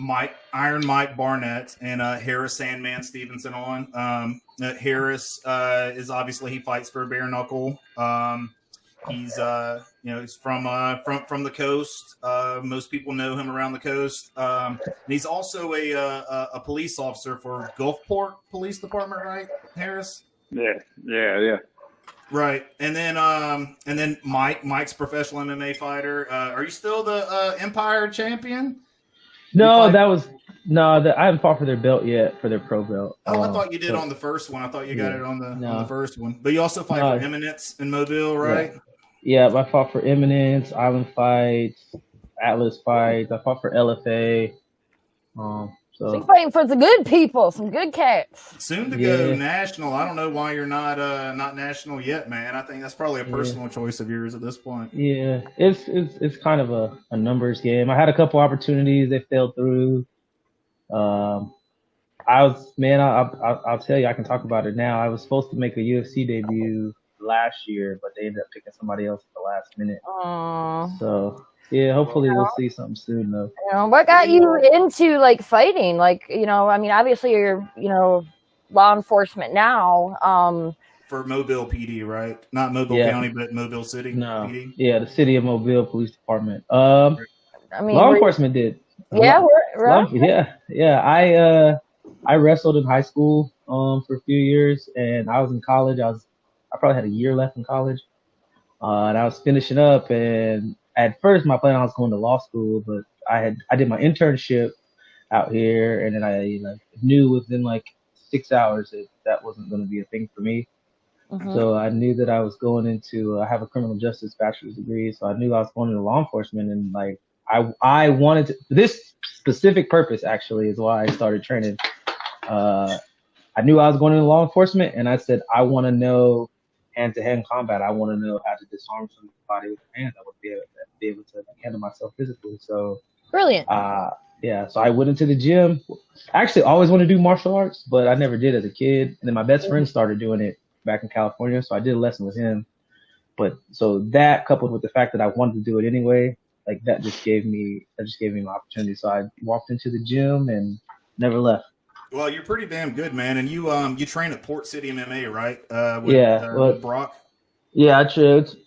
Mike Barnett and Harris Sandman Stephenson on. Harris is obviously he fights for bare knuckle. He's he's from the coast. Most people know him around the coast. And he's also a police officer for Gulfport Police Department, right, Harris? Yeah. Right, and then Mike's professional MMA fighter. Are you still the Empire champion? No, I haven't fought for their belt yet, for their pro belt. Oh, I thought you did on the first one. I thought you got it on the first one. But you also fight for Eminence in Mobile, right? Yeah, I fought for Eminence, Island Fights, Atlas Fights. I fought for LFA. So you're fighting for the good people, some good cats. Soon to go national. I don't know why you're not national yet, man. I think that's probably a personal choice of yours at this point. Yeah, it's kind of a numbers game. I had a couple opportunities, they fell through. I'll tell you, I can talk about it now. I was supposed to make a UFC debut last year, but they ended up picking somebody else at the last minute. Aww. So yeah, hopefully we'll see something soon though. What got you into like fighting? Like, obviously you're, law enforcement now. For Mobile PD, right? Not Mobile County, but Mobile City PD? Yeah, the City of Mobile Police Department. Law enforcement did. Yeah, right. Yeah. I wrestled in high school for a few years, and I was in college. I probably had a year left in college, and I was finishing up. And at first, my plan was going to law school, but I did my internship out here, and then I knew within like 6 hours that wasn't going to be a thing for me. Mm-hmm. So I knew that I was going into. I have a criminal justice bachelor's degree, so I knew I was going into law enforcement, and like I wanted to. This specific purpose actually is why I started training. I knew I was going into law enforcement, and I said I want to know hand-to-hand combat. I want to know how to disarm somebody with a hand. I would be able to handle myself physically. So brilliant. So I went into the gym. I actually always wanted to do martial arts, but I never did as a kid. And then my best friend started doing it back in California, so I did a lesson with him. But so that coupled with the fact that I wanted to do it anyway, like that just gave me an opportunity. So I walked into the gym and never left. Well, you're pretty damn good, man. And you train at Port City MMA, right? With Brock. Yeah,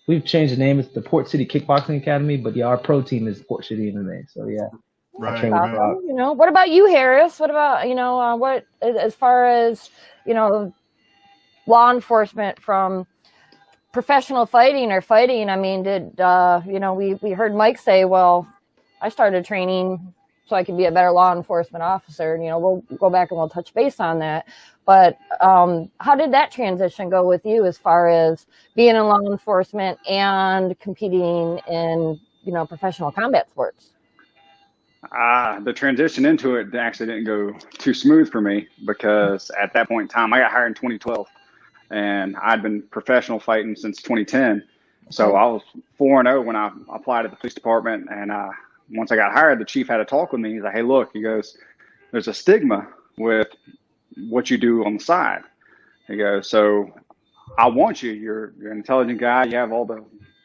we've changed the name. It's the Port City Kickboxing Academy, but yeah, our pro team is Port City MMA. So yeah. Right. What about you, Harris? What about, what as far as, law enforcement from professional fighting or fighting? I mean, we heard Mike say, well, I started training so I could be a better law enforcement officer. We'll go back and we'll touch base on that. But how did that transition go with you as far as being in law enforcement and competing in, professional combat sports? The transition into it actually didn't go too smooth for me because at that point in time, I got hired in 2012 and I'd been professional fighting since 2010. So I was 4-0 when I applied at the police department. And once I got hired, the chief had a talk with me. He's like, hey, look, he goes, there's a stigma with what you do on the side. He goes, so I want you. You're an intelligent guy. You have all the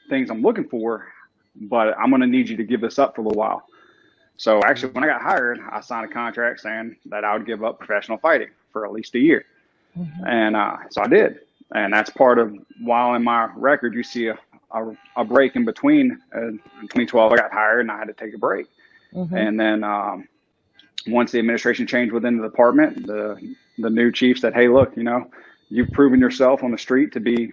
things I'm looking for, but I'm going to need you to give this up for a little while. So actually, when I got hired, I signed a contract saying that I would give up professional fighting for at least a year. Mm-hmm. And so I did. And that's part of, while in my record, you see a break in between. In 2012, I got hired and I had to take a break. Mm-hmm. And then once the administration changed within the department, the new chief said, hey, look, you've proven yourself on the street to be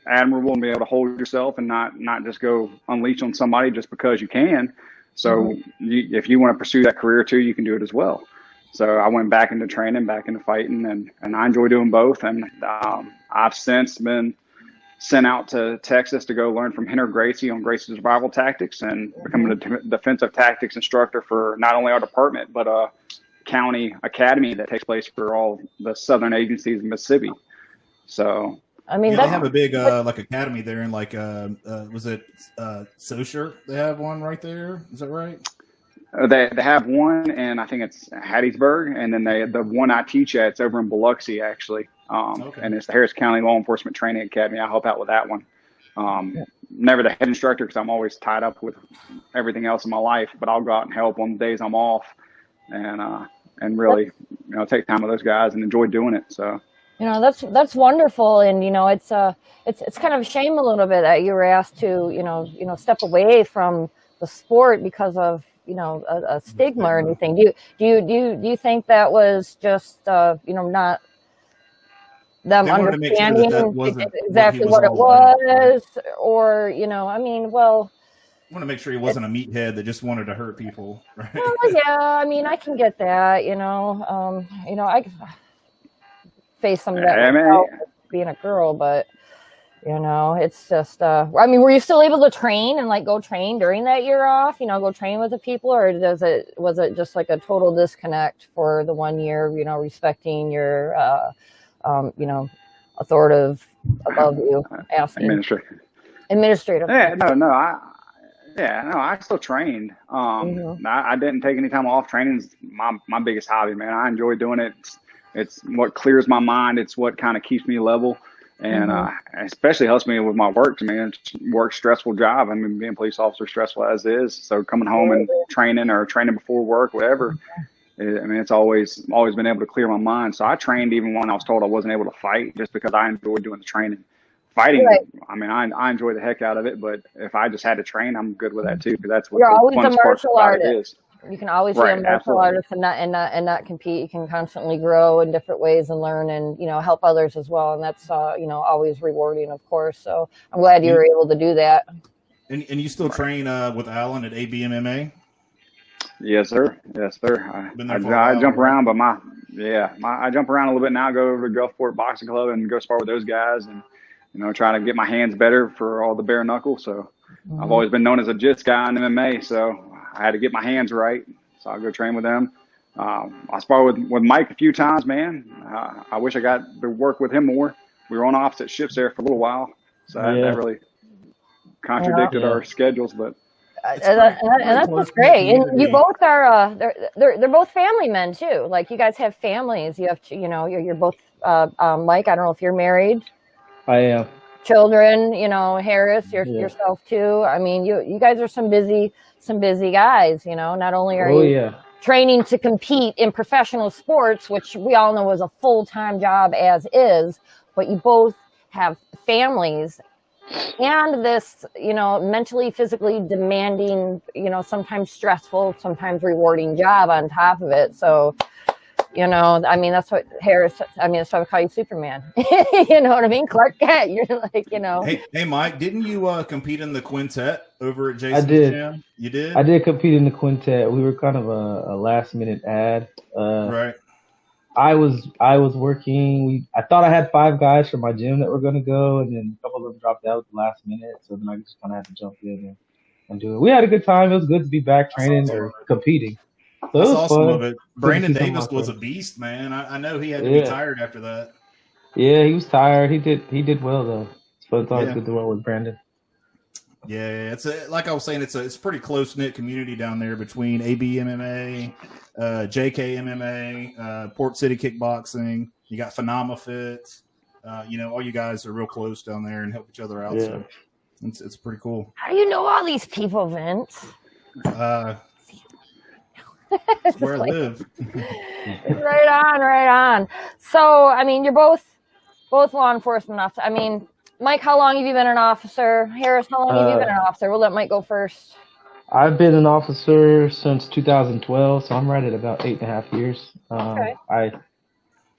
admirable and be able to hold yourself and not just go unleash on somebody just because you can. So if you want to pursue that career too, you can do it as well. So I went back into training, back into fighting, and I enjoy doing both. And I've since been sent out to Texas to go learn from Henry Gracie on Gracie survival tactics and becoming a defensive tactics instructor for not only our department, but a county academy that takes place for all the southern agencies in Mississippi. So I mean, they have a big academy there in was it Saussure? They have one right there. Is that right? They have one, and I think it's Hattiesburg, and then the one I teach at, it's over in Biloxi actually, and it's the Harris County Law Enforcement Training Academy. I help out with that one. Never the head instructor because I'm always tied up with everything else in my life, but I'll go out and help on the days I'm off. and really, take time with those guys and enjoy doing it. So. That's wonderful, and it's kind of a shame a little bit that you were asked to step away from the sport because of a stigma or anything. Do you think that was just not them understanding exactly what it was, or I want to make sure he wasn't a meathead that just wanted to hurt people, right? Well, yeah, I can get that, I face some of that being a girl, but it's just were you still able to train and go train during that year off, go train with the people, or was it just like a total disconnect for the 1 year, respecting your authoritative above you asking administrative? I still trained. I didn't take any time off. Training's my biggest hobby, man. I enjoy doing it. It's what clears my mind. It's what kind of keeps me level, and especially helps me with my work. It's work's stressful job. Being a police officer stressful as is. So coming home and training before work, whatever. It's always been able to clear my mind. So I trained even when I was told I wasn't able to fight, just because I enjoyed doing the training. Fighting, right. I enjoy the heck out of it, but if I just had to train, I'm good with that too, because that's what the fun part about it is. You can always be a martial artist and not compete. You can constantly grow in different ways and learn and help others as well, and that's always rewarding, of course. So I'm glad you were able to do that. And you still train with Alan at ABMMA? Yes, sir. I jump around, but I jump around a little bit now. Go over to Gulfport Boxing Club and go spar with those guys, and trying to get my hands better for all the bare knuckle. So I've always been known as a jits guy in MMA, so I had to get my hands right. So I'll go train with them. I spar with Mike a few times, man. I wish I got to work with him more. We were on opposite shifts there for a little while, so that really contradicted our schedules. But that's what's great. And you both are they're both family men too. Like, you guys have families. You have you're both Mike. I don't know if you're married. I am. Children, Harris, yourself too. You guys are some busy guys. Not only are you training to compete in professional sports, which we all know is a full-time job as is, but you both have families and this, mentally, physically demanding, sometimes stressful, sometimes rewarding job on top of it. So, that's what Harris, that's why we call you Superman. You know what I mean? Clark Kent. You're like, Hey, Mike, didn't you compete in the quintet over at Jason? I did. Gym? You did? I did compete in the quintet. We were kind of a last minute ad. Right. I was working. I thought I had 5 guys from my gym that were going to go, and then a couple of them dropped out at the last minute. So then I just kind of had to jump in and do it. We had a good time. It was good to be back training or competing. So That's it was awesome fun. of it. Brandon Davis was a beast, man. I know he had to be tired after that. Yeah, he was tired. He did well though. So it's always good to work with Brandon. Yeah, like I was saying, it's a pretty close knit community down there between AB MMA, JK MMA, Port City Kickboxing. You got Phenomena Fit. All you guys are real close down there and help each other out. Yeah. So it's pretty cool. How do you know all these people, Vince? Where I live. Right on. So, you're both law enforcement officers. Mike, how long have you been an officer? Harris, how long have you been an officer? We'll let Mike go first. I've been an officer since 2012, so I'm right at about 8.5 years. Okay.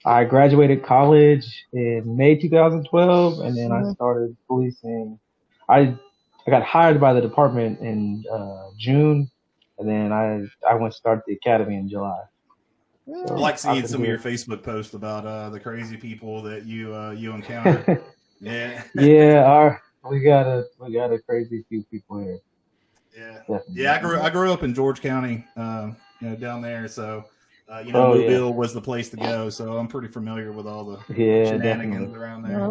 I graduated college in May 2012, and then I started policing. I got hired by the department in June, and then I went to start the academy in July. I like seeing some of your Facebook posts about the crazy people that you encounter. Yeah. Yeah, we got a crazy few people here. Yeah. Definitely. Yeah, I grew up in George County, down there, so Mobile was the place to go. So I'm pretty familiar with all the shenanigans around there.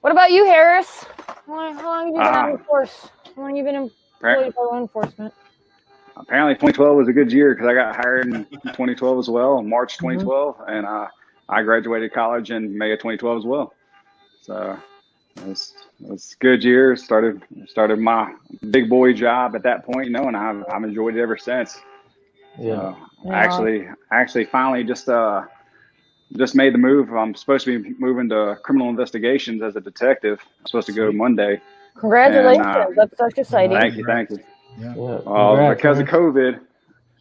What about you, Harris? How long have you been on the force? How long have you been employed by law enforcement? Apparently 2012 was a good year because I got hired in 2012 as well, March 2012, and I graduated college in May of 2012 as well. So it was a good year. Started my big boy job at that point, and I've enjoyed it ever since. Yeah. So I actually finally just made the move. I'm supposed to be moving to criminal investigations as a detective. I'm supposed to go Monday. Congratulations. And, that's exciting. Thank you. Yeah. Because of COVID.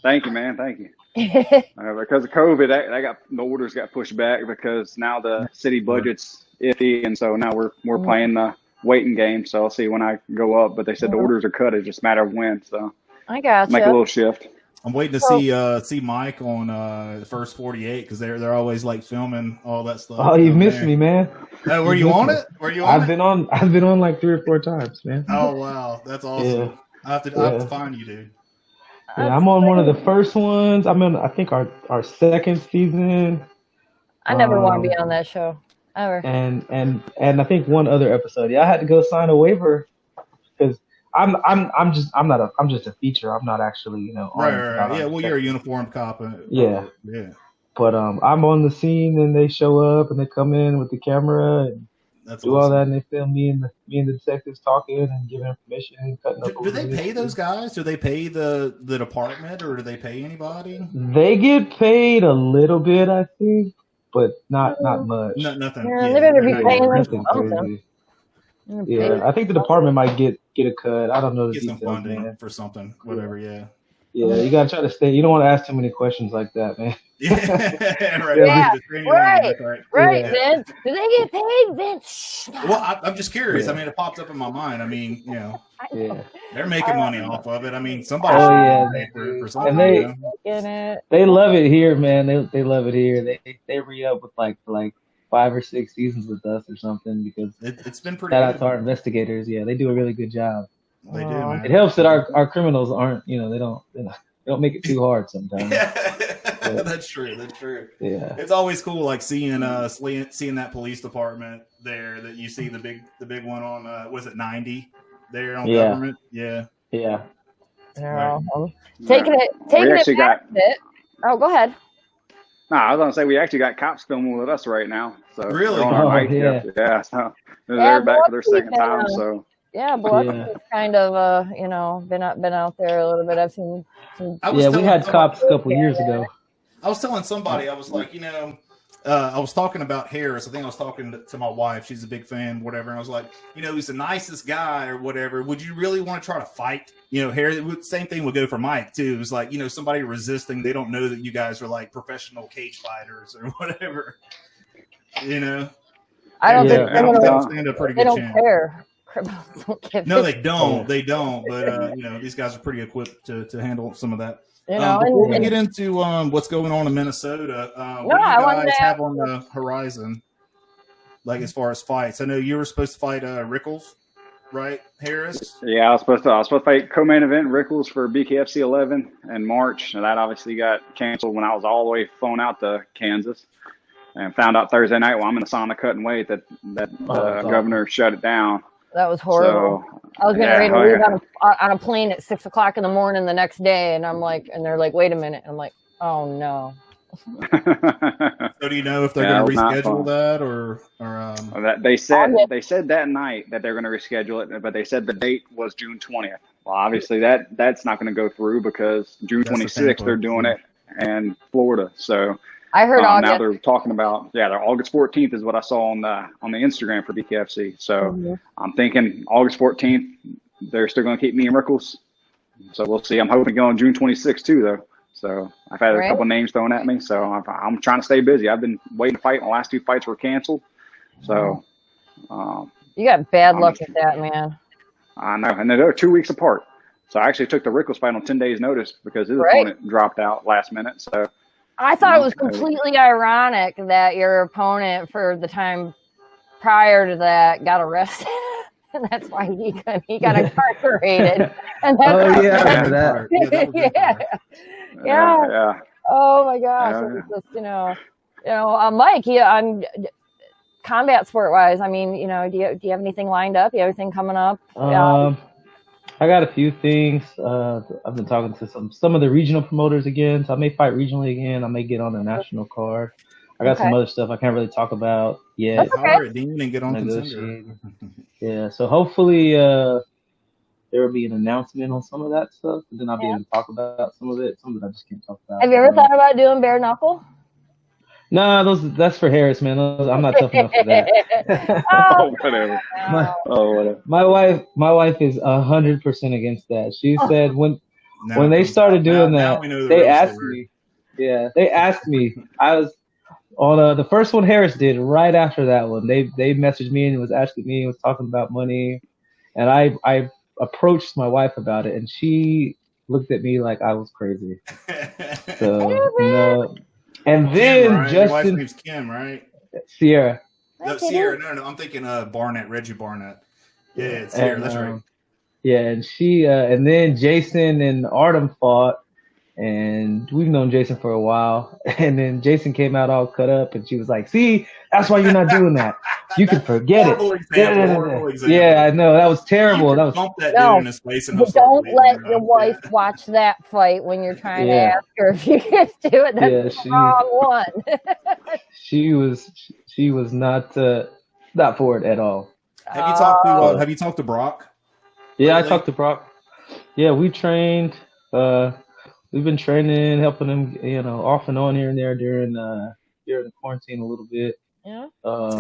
Thank you, man. Thank you. Because of COVID, the orders got pushed back because now the city budget's iffy, and so now we're playing the waiting game. So I'll see when I go up. But they said the orders are cut. It's just a matter of when. So I got make a little shift. I'm waiting to see Mike on the first 48 because they're always like filming all that stuff. Oh, you missed me, man. Were you on it? Were you on it? I've been on like 3 or 4 times, man. Oh wow, that's awesome. Yeah. I have to find you, dude. Yeah, I'm on one of the first ones. I'm in, I think, our second season. I never want to be on that show ever. And I think one other episode. Yeah, I had to go sign a waiver because I'm just a feature. I'm not actually, Right. Yeah, well, you're a uniformed cop. Yeah. Yeah. But I'm on the scene and they show up and they come in with the camera and do all that, and they film me and the detectives talking and giving information and cutting up. Do they pay those guys? Do they pay the department, or do they pay anybody? They get paid a little bit, I think, but not much. Nothing. Yeah, they better be paying them Nothing crazy. Yeah, I think the department might get a cut. I don't know the Get details, some funding man. for something, whatever. Yeah. Yeah, you gotta try to stay. You don't want to ask too many questions like that, man. Right, Yeah. Vince. Do they get paid, Vince? Well, I'm just curious. Yeah. I mean, it popped up in my mind. I mean, Yeah. they're making money off of it. I mean, somebody Oh, should yeah. pay for something. And Get they love it here, man. They love it here. They re-up with like 5 or 6 seasons with us or something because It's been pretty shout good. out to our investigators. Yeah, they do a really good job. They do, man. It helps that our criminals aren't, they don't make it too hard sometimes. That's true. Yeah. It's always cool, like seeing that police department there. That you see the big one on was it 90 there on government? Yeah. Yeah. Taking it back a bit. Oh, go ahead. No, I was gonna say we actually got cops filming with us right now. So Really? they're on our Oh, night yeah. shift. Yeah. So they're back for their second Biloxi's time. So Yeah, Biloxi's kind of been out there a little bit. I've seen some. We had cops a couple years ago. I was telling somebody, I was like, I was talking about Harris. I think I was talking to my wife. She's a big fan, whatever. And I was like, he's the nicest guy or whatever. Would you really want to try to fight? Harris, same thing would go for Mike too. It was like, somebody resisting. They don't know that you guys are like professional cage fighters or whatever. I don't think they'll stand a pretty they good don't chance. care. Criminals don't give No, they don't. They don't. But these guys are pretty equipped to handle some of that. Before we get into what's going on in Minnesota, what do you guys have on the horizon? Like as far as fights, I know you were supposed to fight Rickles, right, Harris? Yeah, I was supposed to fight co-main event Rickles for BKFC 11 in March, and that obviously got canceled when I was all the way flown out to Kansas, and found out Thursday night while I'm in the sauna cutting weight that the governor shut it down. That was horrible. So, I was getting ready to leave on a plane at 6 o'clock in the morning the next day, and they're like, "Wait a minute!" I'm like, "Oh no." So do you know if they're going to reschedule that or they said that night that they're going to reschedule it, but they said the date was June 20th. Well, obviously that's not going to go through because June 26th they're doing it in Florida. So I heard now they're talking about they're August 14th is what I saw on the Instagram for BKFC. So I'm thinking August 14th they're still going to keep me and Rickles. So we'll see. I'm hoping to go on June 26th too, though. So I've had a couple names thrown at me. So I'm trying to stay busy. I've been waiting to fight. My last 2 fights were canceled. So you got bad luck with that, man. I know, and they're 2 weeks apart. So I actually took the Rickles fight on 10 days' notice because his opponent dropped out last minute. So I thought it was completely ironic that your opponent for the time prior to that got arrested. And that's why he got incarcerated. And Yeah. Oh my gosh! It's just, Mike. I'm combat sport wise. I mean, do you have anything lined up? You have anything coming up? I got a few things. I've been talking to some of the regional promoters again, so I may fight regionally again. I may get on the national card. I got some other stuff I can't really talk about yet. All right, Dean, and get on Contender. Yeah, so hopefully there would be an announcement on some of that stuff, and then I'll be able to talk about some of it. Some of it I just can't talk about. Have you ever thought about doing bare knuckle? No, that's for Harris, man. I'm not tough enough for that. Oh, whatever. Whatever. My wife is 100% against that. She said when Now they it comes started out. doing Now that, we know the they real asked story. me. Yeah, they asked me. I was on the first one Harris did. Right after that one, they messaged me and was asking me, was talking about money, and I approached my wife about it, and she looked at me like I was crazy. So no. And then Kim, right? Your wife's Justin, name's Kim, right? Sierra. No, Sierra. No, I'm thinking Barnett, Reggie Barnett. Yeah, it's Sierra. And, That's right. Yeah, and she and then Jason and Artem fought, and we've known Jason for a while. And then Jason came out all cut up, and she was like, "See, that's why you're not doing that. You can forget Horrible it." Horrible example. Yeah, I know that was terrible. That was Bump that No, dude in his face and he'll But start don't bleeding, let you know? your wife watch that fight when you're trying to Yeah. ask her if you can do it. That's the wrong one. She was not for it at all. Have you talked to Brock? Yeah, lately? I talked to Brock. Yeah, we trained. We've been training, helping him, off and on here and there during the quarantine a little bit. Yeah.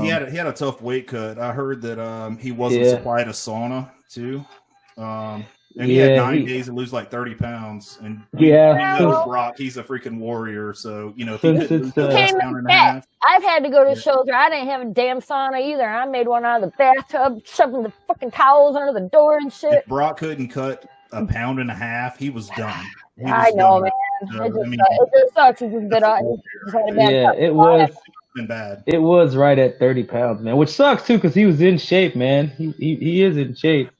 He had a tough weight cut. I heard that he wasn't supplied a sauna too. And he had 9 days to lose like 30 pounds. And we know Brock, he's a freaking warrior. So, if he could lose that last pound and a half. I've had to go to shows where I didn't have a damn sauna either. I made one out of the bathtub, shoving the fucking towels under the door and shit. If Brock couldn't cut a pound and a half, he was done. I know, man. So, it just sucks. It's just it was. Been bad. It was right at 30 pounds, man, which sucks too because he was in shape, man. He is in shape.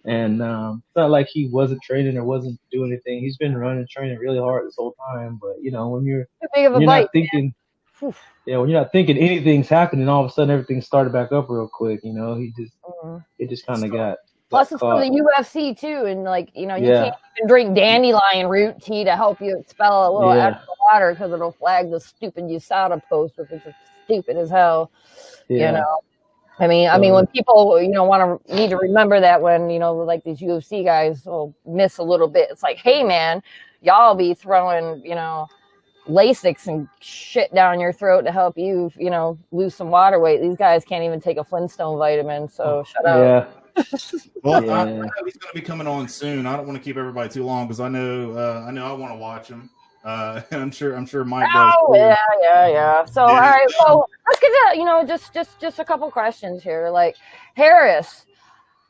And it's not like he wasn't training or wasn't doing anything. He's been training really hard this whole time. But when you're not thinking, when you're not thinking anything's happening, all of a sudden everything started back up real quick. It just kind of got. Plus, it's for the UFC too, and you can't even drink dandelion root tea to help you expel a little extra water because it'll flag the stupid USADA post, which is stupid as hell. I mean, when people, need to remember that when, like these UFC guys will miss a little bit. It's like, hey, man, y'all be throwing, Lasix and shit down your throat to help you, lose some water weight. These guys can't even take a Flintstone vitamin, so shut up. Well, I know he's going to be coming on soon. I don't want to keep everybody too long because I know I want to watch him. And I'm sure Mike does. Oh, yeah. So, all right, so let's get to, just a couple questions here. Like, Harris,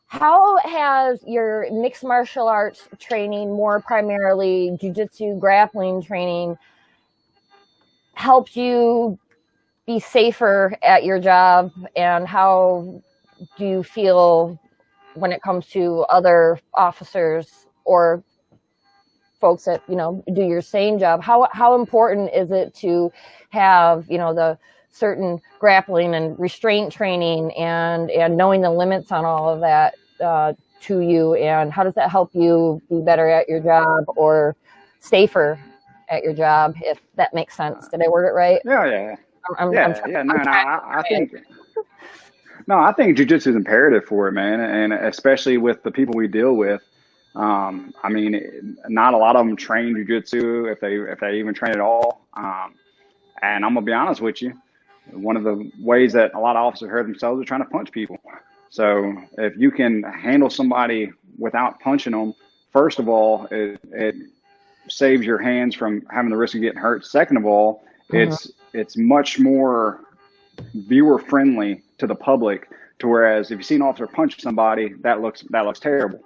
how has your mixed martial arts training, more primarily jiu-jitsu grappling training, helped you be safer at your job? And how do you feel when it comes to other officers or folks that do your same job? How important is it to have the certain grappling and restraint training and knowing the limits on all of that to you, and how does that help you be better at your job or safer at your job, if that makes sense? Did I word it right? I think jiu-jitsu is imperative for it, man, and especially with the people we deal with. I mean, not a lot of them train jiu-jitsu if they even train at all. And I'm gonna be honest with you, one of the ways that a lot of officers hurt themselves is trying to punch people. So if you can handle somebody without punching them, first of all, it saves your hands from having the risk of getting hurt. Second of all, it's much more viewer friendly to the public. To whereas if you see an officer punch somebody, that looks terrible.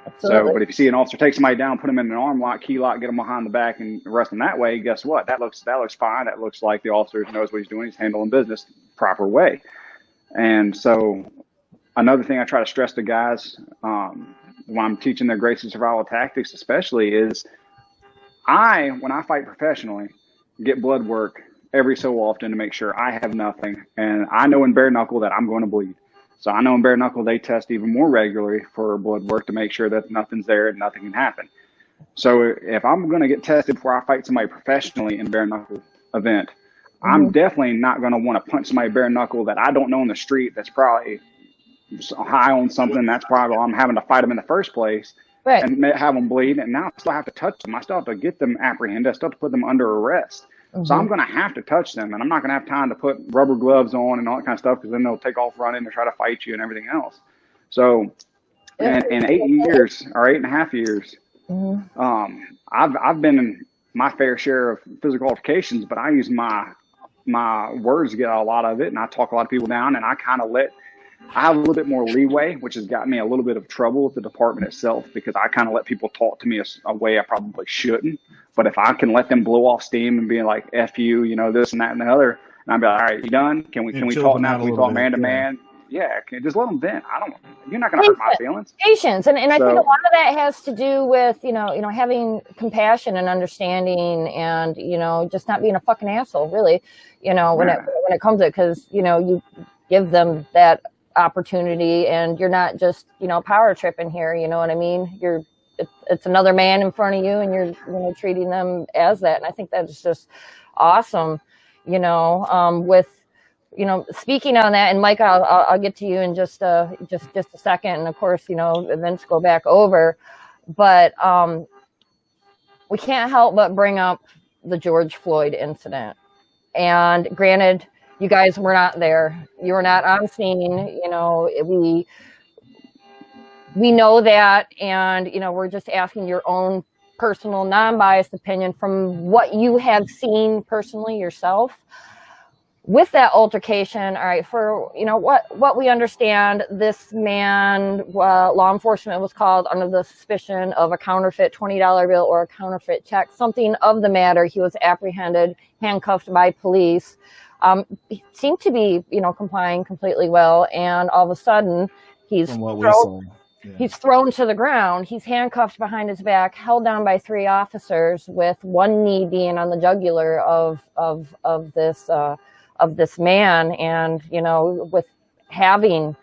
Absolutely. So, but if you see an officer take somebody down, put them in an arm lock, key lock, get them behind the back, and arrest them that way, guess what? That looks fine. That looks like the officer knows what he's doing. He's handling business the proper way. And so, another thing I try to stress to guys when I'm teaching their grace and survival tactics, especially, is when I fight professionally, get blood work every so often to make sure I have nothing. And I know in bare knuckle that I'm going to bleed. So I know in bare knuckle, they test even more regularly for blood work to make sure that nothing's there and nothing can happen. So if I'm going to get tested before I fight somebody professionally in bare knuckle event, I'm definitely not going to want to punch somebody bare knuckle that I don't know in the street that's probably high on something, that's probably why I'm having to fight them in the first place. Right. And have them bleed, and now I still have to touch them. I still have to get them apprehended. I still have to put them under arrest. So I'm going to have to touch them, and I'm not going to have time to put rubber gloves on and all that kind of stuff, because then they'll take off running and try to fight you and everything else. So in 8 years or 8.5 years, I've been in my fair share of physical altercations, but I use my words to get a lot of it, and I talk a lot of people down, and I have a little bit more leeway, which has got me a little bit of trouble with the department itself, because I kind of let people talk to me a way I probably shouldn't. But if I can let them blow off steam and be like, F you, this and that and the other, and I'll be like, all right, you done? Can we talk now? Can we talk man to man? Yeah, just let them vent. You're not going to hurt my feelings. Patience. And I think a lot of that has to do with, having compassion and understanding and, just not being a fucking asshole, really, when it comes to it, because, you give them that opportunity, and you're not just power tripping here, you know what I mean? It's another man in front of you, and you're treating them as that, and I think that's just awesome. With speaking on that, and Mike, I'll get to you in just a second, and of course events go back over, but we can't help but bring up the George Floyd incident. And granted, you guys were not there. You were not on scene. We know that, and we're just asking your own personal, non-biased opinion from what you have seen personally yourself with that altercation. All right, for what we understand, this man, law enforcement was called under the suspicion of a counterfeit $20 bill or a counterfeit check, something of the matter. He was apprehended, handcuffed by police. He seemed to be, complying completely well, and all of a sudden, he's thrown to the ground. He's handcuffed behind his back, held down by 3 officers, with one knee being on the jugular of this man, and with having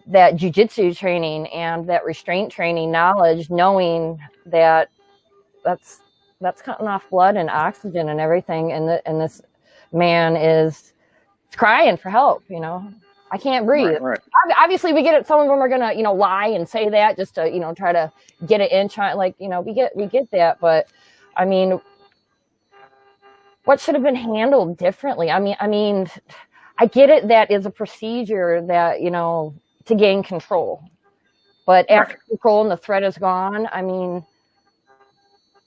that jiu-jitsu training and that restraint training knowledge, knowing that that's cutting off blood and oxygen and everything, and this man is crying for help. I can't breathe. Right. Obviously, we get it. Some of them are gonna, lie and say that just to, try to get it in. We get that. But I mean, what should have been handled differently? I mean, I get it. That is a procedure that to gain control. But after control and the threat is gone, I mean,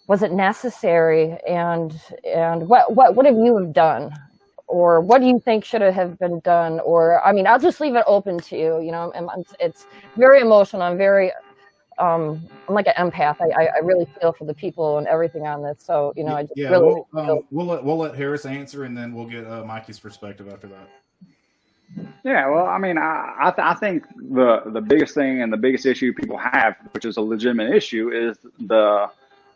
was it necessary? And what have you done? Or what do you think should have been done? Or, I mean, I'll just leave it open to you, it's very emotional. I'm very, I'm like an empath. I really feel for the people and everything on this. So, I just really we'll let Harris answer, and then we'll get Mikey's perspective after that. Yeah, well, I mean, I think the biggest thing and the biggest issue people have, which is a legitimate issue, is the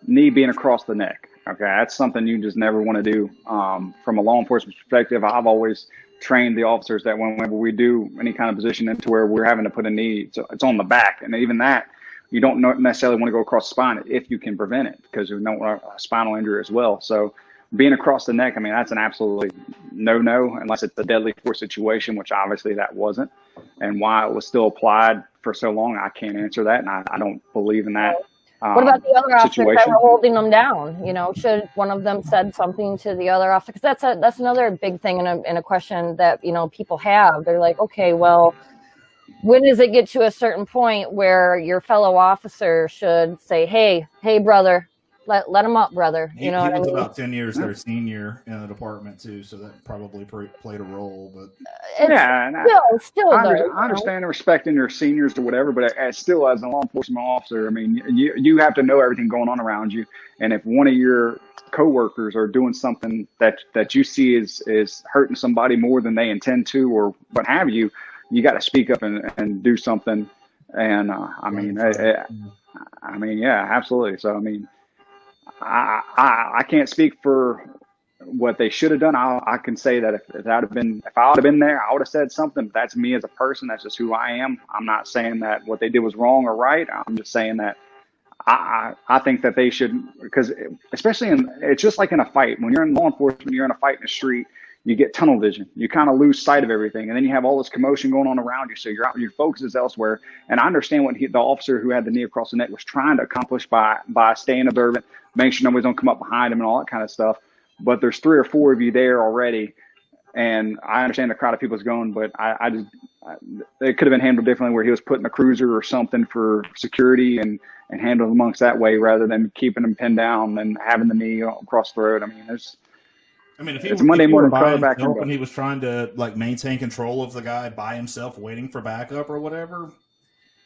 knee being across the neck. Okay, that's something you just never want to do. From a law enforcement perspective, I've always trained the officers that whenever we do any kind of position into where we're having to put a knee, it's on the back. And even that, you don't necessarily want to go across the spine if you can prevent it, because you don't want a spinal injury as well. So being across the neck, I mean, that's an absolutely no-no unless it's a deadly force situation, which obviously that wasn't. And why it was still applied for so long, I can't answer that, and I don't believe in that. What about the other officers that were holding them down? Should one of them said something to the other officer? Because that's another big thing in a question that people have. They're like, okay, well, when does it get to a certain point where your fellow officer should say, hey, brother, let him up, brother? He was about 10 years their senior in the department too, so that probably played a role. But still, I understand and respecting your seniors or whatever, but still, as a law enforcement officer, I mean, you have to know everything going on around you. And if one of your coworkers are doing something that you see is hurting somebody more than they intend to, or what have you, you got to speak up and do something. And I mean, yeah, absolutely. So I mean, I can't speak for what they should have done. I can say that if I would have been there, I would have said something. That's me as a person. That's just who I am. I'm not saying that what they did was wrong or right. I'm just saying that I think that they should, because especially it's just like in a fight. When you're in law enforcement, you're in a fight in the street. you get tunnel vision. You kind of lose sight of everything. And then you have all this commotion going on around you. So your focus is elsewhere. And I understand what the officer who had the knee across the neck was trying to accomplish by staying observant, making sure nobody's going to come up behind him and all that kind of stuff. But there's 3 or 4 of you there already. And I understand the crowd of people is going, but it could have been handled differently where he was put in a cruiser or something for security and handled amongst that way rather than keeping him pinned down and having the knee across the road. I mean, if he it's Monday morning by quarterback himself and he was trying to like maintain control of the guy by himself, waiting for backup or whatever,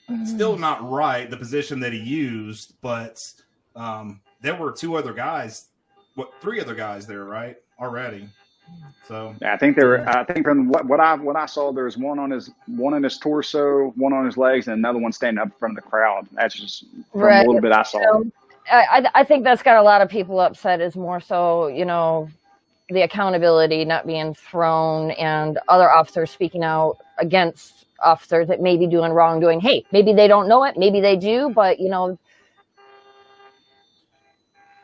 it's still not right, the position that he used. But there were 3 other guys there, right, already. So yeah, I think there were. I think from what I saw, there was one on his torso, one on his legs, and another one standing up in front of the crowd. That's just from a little bit I saw. I think that's got a lot of people upset. Is more so, the accountability not being thrown, and other officers speaking out against officers that may be doing wrongdoing. Hey, maybe they don't know it, maybe they do, but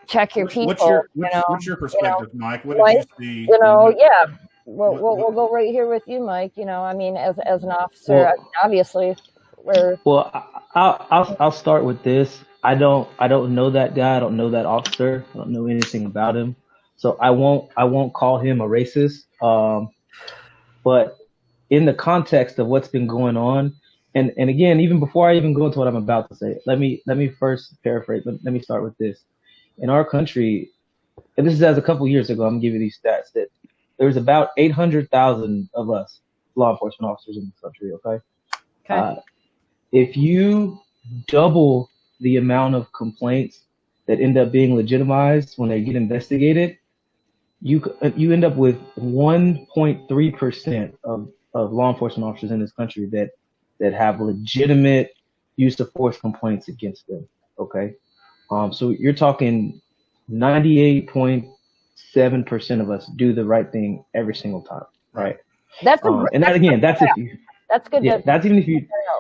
check your people. What's your perspective, Mike? What did you see? Yeah. We'll go right here with you, Mike. I mean, as an officer, obviously, Well, I'll start with this. I don't know that guy. I don't know that officer. I don't know anything about him, so I won't call him a racist. But in the context of what's been going on, and again, even before I even go into what I'm about to say, let me first paraphrase. Let me start with this. In our country, and this is as a couple years ago, I'm gonna give you these stats, that there's about 800,000 of us law enforcement officers in this country. Okay. If you double the amount of complaints that end up being legitimized when they get investigated, you end up with 1.3% of law enforcement officers in this country that have legitimate use of force complaints against them. Okay. So you're talking 98.7% of us do the right thing every single time, right? That's and that again, that's if you. That's good. Yeah, that's even if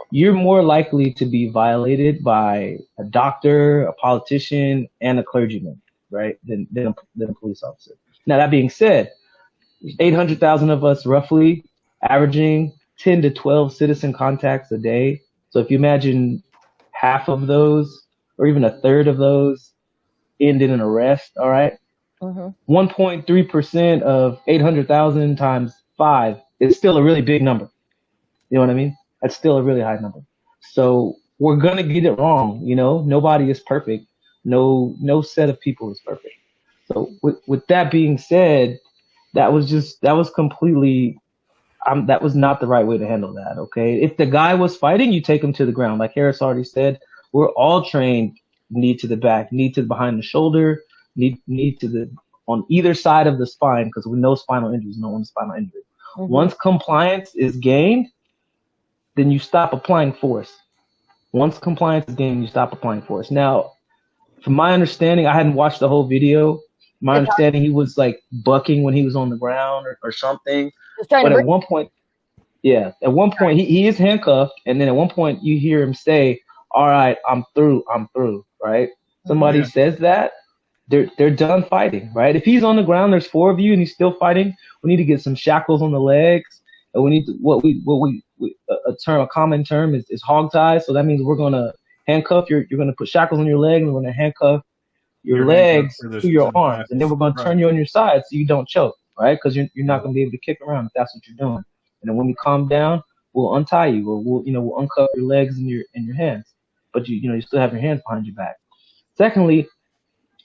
you're more likely to be violated by a doctor, a politician, and a clergyman, right? Than a police officer. Now that being said, 800,000 of us roughly averaging 10 to 12 citizen contacts a day. So if you imagine half of those, or even a third of those, end in an arrest, all right? 1.3% of 800,000 times 5 is still a really big number. You know what I mean? That's still a really high number. So we're going to get it wrong. Nobody is perfect. No set of people is perfect. So with that being said, that was completely, that was not the right way to handle that. Okay. If the guy was fighting, you take him to the ground. Like Harris already said, we're all trained knee to the back, knee to behind the shoulder, knee to the, on either side of the spine, because we know spinal injuries, no one's spinal injury. Once compliance is gained, then you stop applying force. Once compliance is gained, you stop applying force. Now, from my understanding, I hadn't watched the whole video. My understanding, he was like bucking when he was on the ground or something. But at one point, he is handcuffed, and then at one point you hear him say, "All right, I'm through," right? Somebody says that, they're done fighting, right? If he's on the ground, there's 4 of you, and he's still fighting. We need to get some shackles on the legs, and we need to, a common term is hog ties. So that means we're gonna handcuff you're gonna put shackles on your legs, and we're gonna handcuff your legs to your arms, and then we're gonna turn you on your side so you don't choke, right? Because you're not gonna be able to kick around if that's what you're doing. And then when we calm down, we'll untie you, or we'll uncuff your legs and your hands, but you still have your hands behind your back. Secondly,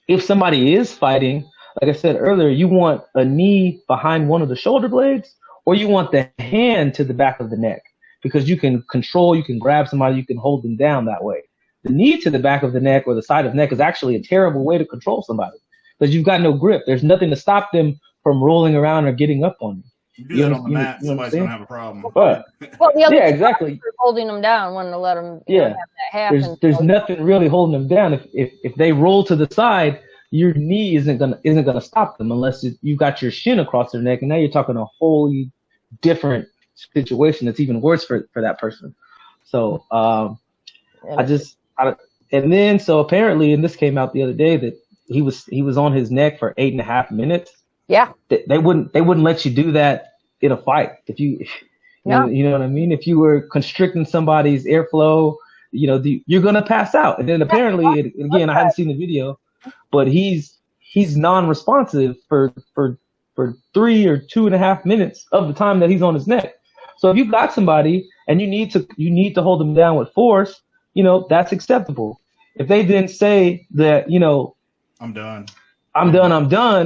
if somebody is fighting, like I said earlier, you want a knee behind one of the shoulder blades, or you want the hand to the back of the neck, because you can control, you can grab somebody, you can hold them down that way. The knee to the back of the neck or the side of the neck is actually a terrible way to control somebody, because you've got no grip. There's nothing to stop them from rolling around or getting up on you. You do that on the mat, somebody's going to have a problem. But, exactly. Holding them down, wanting to let them have that happen. There's nothing really holding them down. If they roll to the side, your knee isn't gonna stop them unless you got your shin across their neck, and now you're talking a wholly different situation that's even worse for that person. So so apparently, and this came out the other day, that he was on his neck for 8.5 minutes. Yeah. They wouldn't let you do that in a fight. If you Yeah. you know what I mean? If you were constricting somebody's airflow, you're gonna pass out. And then apparently, again, I haven't seen the video, but he's non-responsive for 3 or 2.5 minutes of the time that he's on his neck. So if you got somebody and you need to hold them down with force, that's acceptable. If they then say that, I'm done,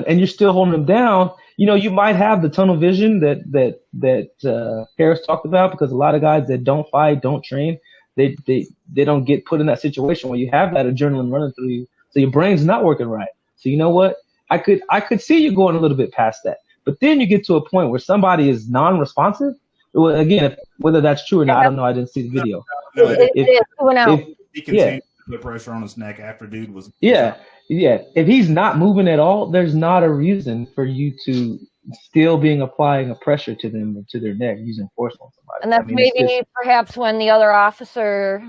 and you're still holding them down, you might have the tunnel vision that Harris talked about, because a lot of guys that don't fight, don't train, they don't get put in that situation where you have that adrenaline running through you, so your brain's not working right. So you know what? I could see you going a little bit past that, but then you get to a point where somebody is non-responsive. Well, again, whether that's true or not, I don't know. I didn't see the video. No, He continued to put pressure on his neck after dude was. Yeah. If he's not moving at all, there's not a reason for you to still applying a pressure to them, to their neck, using force on somebody. And that's perhaps when the other officer.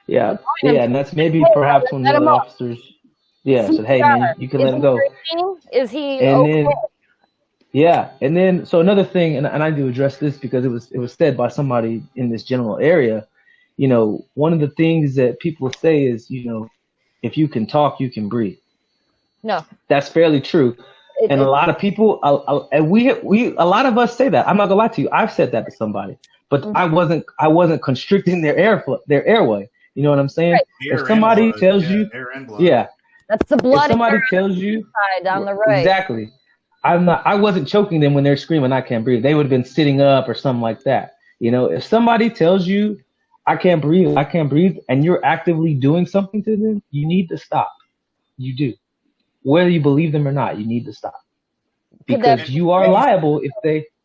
Yeah, and that's maybe perhaps when the other officers. Yeah, said, hey man, you can let him go. Is he? And then, so another thing, and I do address this because it was said by somebody in this general area. One of the things that people say is, if you can talk, you can breathe. No, that's fairly true. And a lot of people, and a lot of us say that. I'm not gonna lie to you. I've said that to somebody, but I wasn't constricting their airway. You know what I'm saying? Right. If somebody tells you, that's the blood. If somebody tells you on the right, exactly. I wasn't choking them when they're screaming, I can't breathe. They would have been sitting up or something like that. If somebody tells you, I can't breathe, and you're actively doing something to them, you need to stop. You do. Whether you believe them or not, you need to stop. Because you are liable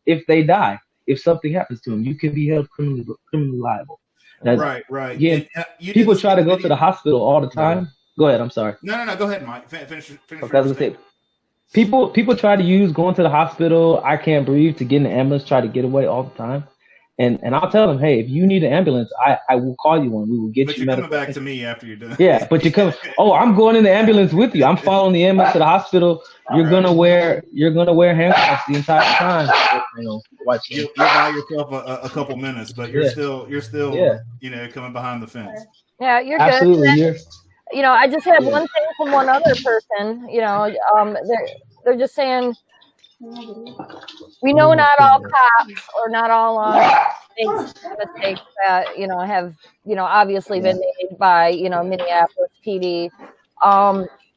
if they die. If something happens to them, you can be held criminally liable. Now, right. Again, people try to go to the hospital all the time. Go ahead, I'm sorry. No, go ahead, Mike. Finish. Okay, I was gonna say, people try to use going to the hospital, I can't breathe, to get in the ambulance, try to get away all the time. And I'll tell them, hey, if you need an ambulance, I will call you one. We will get you medical. But you're coming back to me after you're done. Yeah, but you come. Oh, I'm going in the ambulance with you. I'm following the ambulance to the hospital. You're gonna wear handcuffs the entire time. Watch. You'll buy yourself a couple minutes, but you're still coming behind the fence. Yeah, you're absolutely good. I just had one thing from one other person. They're just saying, we know not all cops or not all mistakes that have obviously been made by Minneapolis PD.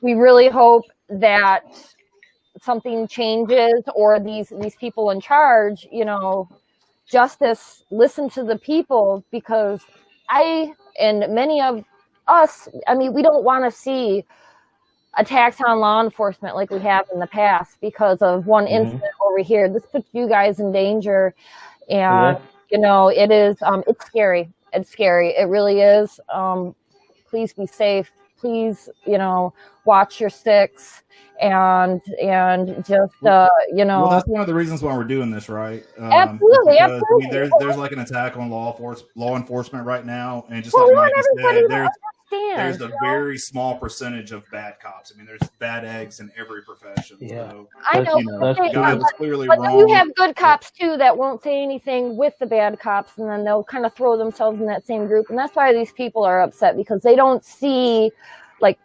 We really hope that something changes, or these people in charge, justice, listen to the people, because I and many of us, we don't want to see attacks on law enforcement like we have in the past because of one incident over here. This puts you guys in danger, and it is it's scary. It's scary. It really is. Please be safe. Please, watch your six, and just Well, that's one of the reasons why we're doing this, right? Absolutely. There's like an attack on law enforcement right now, and just like Mike said, there's a very small percentage of bad cops. There's bad eggs in every profession. Yeah. So, I know. Clearly but wrong. You have good cops too that won't say anything with the bad cops, and then they'll kind of throw themselves in that same group. And that's why these people are upset, because they don't see, like,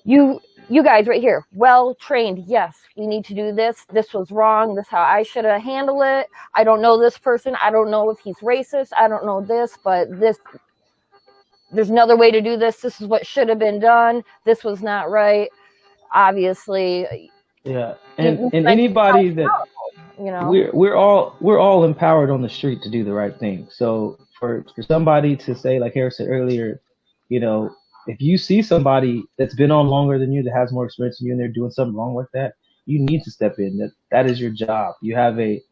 you guys right here, well trained. Yes, we need to do this. This was wrong. This is how I should have handled it. I don't know this person. I don't know if he's racist. I don't know this, but there's another way to do this. This is what should have been done. This was not right. Obviously. Yeah. And anybody that, we're all empowered on the street to do the right thing. So for somebody to say, like Harris said earlier, if you see somebody that's been on longer than you, that has more experience than you, and they're doing something wrong with that, you need to step in. That is your job. You have a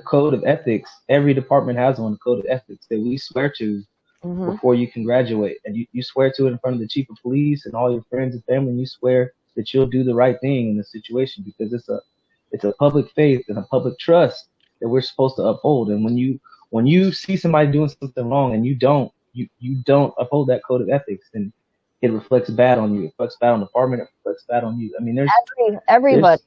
code of ethics. Every department has one, code of ethics that we swear to before you can graduate. And you swear to it in front of the chief of police and all your friends and family, and you swear that you'll do the right thing in the situation, because it's a public faith and a public trust that we're supposed to uphold. And when you see somebody doing something wrong and you don't uphold that code of ethics, then it reflects bad on you. It reflects bad on the department. It reflects bad on you. There's everybody.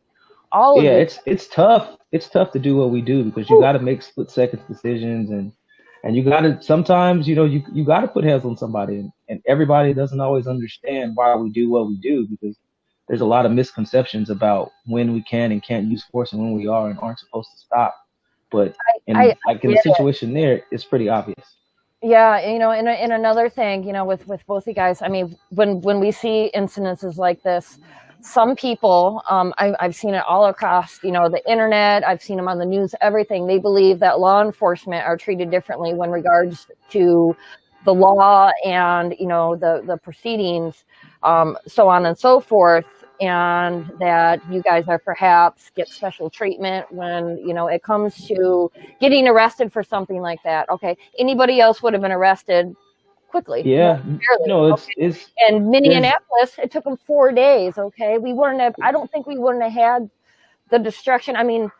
all of Yeah, it. it's tough. It's tough to do what we do because you got to make split second decisions, and you got to sometimes, you got to put heads on somebody, and everybody doesn't always understand why we do what we do because there's a lot of misconceptions about when we can and can't use force and when we are and aren't supposed to stop. But I in the get it. situation there, it's pretty obvious. Yeah, and another thing, with both you guys, I mean, when we see incidences like this, some people, I've seen it all across, the internet. I've seen them on the news. Everything, they believe that law enforcement are treated differently when regards to the law and the proceedings, so on and so forth, and that you guys are perhaps get special treatment when it comes to getting arrested for something like that. Okay, anybody else would have been arrested quickly, Yeah, barely. no, Okay, it's and there's Minneapolis, it took them 4 days. Okay, we wouldn't have. I don't think we wouldn't have had the destruction. I mean,